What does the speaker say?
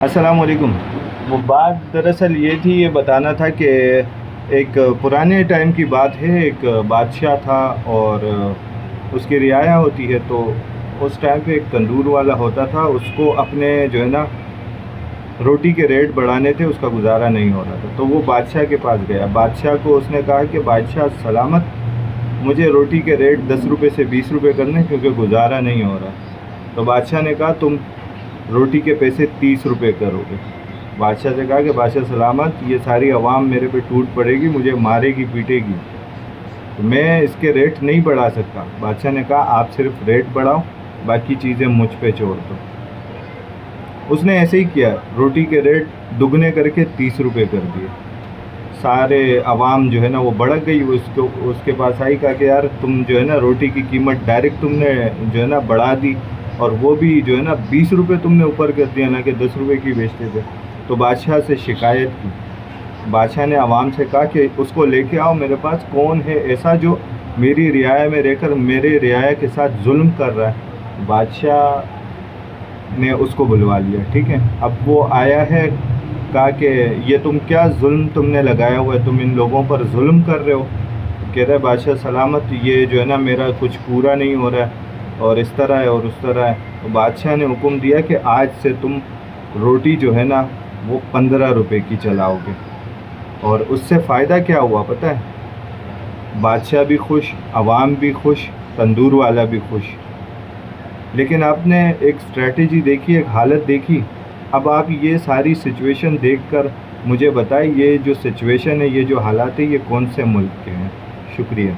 अस्सलाम वालेकुम। वो बात दरअसल ये थी, ये बताना था कि एक पुराने टाइम की बात है। एक बादशाह था और उसकी रियाया होती है। तो उस टाइम पे एक तंदूर वाला होता था। उसको अपने जो है ना रोटी के रेट बढ़ाने थे, उसका गुजारा नहीं हो रहा था। तो वो बादशाह के पास गया। बादशाह को उसने कहा कि बादशाह सलामत, मुझे रोटी के रेट 10 रुपये से 20 रुपये करने, क्योंकि गुजारा नहीं हो रहा। तो बादशाह ने कहा तुम रोटी के पैसे 30 रुपये करोगे। बादशाह से कहा कि बादशाह सलामत, ये सारी आवाम मेरे पे टूट पड़ेगी, मुझे मारेगी पीटेगी, तो मैं इसके रेट नहीं बढ़ा सकता। बादशाह ने कहा आप सिर्फ रेट बढ़ाओ, बाकी चीज़ें मुझ पे छोड़ दो। उसने ऐसे ही किया, रोटी के रेट दुगने करके 30 रुपये कर दिए। सारे आवाम जो है ना वो भड़क गई। उसके पास आई, कहा कि यार तुम जो है ना रोटी की कीमत डायरेक्ट तुमने जो है ना बढ़ा दी, और वो भी जो है ना 20 रुपये तुमने ऊपर कर दिया, ना कि 10 रुपये की बेचते थे। तो बादशाह से शिकायत की। बादशाह ने आवाम से कहा कि उसको लेके आओ मेरे पास, कौन है ऐसा जो मेरी रियाया में रहकर मेरे रियाया के साथ जुल्म कर रहा है। बादशाह ने उसको बुलवा लिया, ठीक है। अब वो आया है, कहा कि ये तुम क्या जुल्म तुमने लगाया हुआ है, तुम इन लोगों पर जुल्म कर रहे हो। कह रहा है बादशाह सलामत, ये जो है ना मेरा कुछ पूरा नहीं हो रहा है, और इस तरह है और उस तरह है। तो बादशाह ने हुक्म दिया कि आज से तुम रोटी जो है ना वो 15 रुपये की चलाओगे। और उससे फ़ायदा क्या हुआ पता है? बादशाह भी खुश, आवाम भी खुश, तंदूर वाला भी खुश। लेकिन आपने एक स्ट्रेटजी देखी, एक हालत देखी। अब आप ये सारी सिचुएशन देखकर मुझे बताएं, ये जो सिचुएशन है, ये जो हालात है, ये कौन से मुल्क के हैं? शुक्रिया।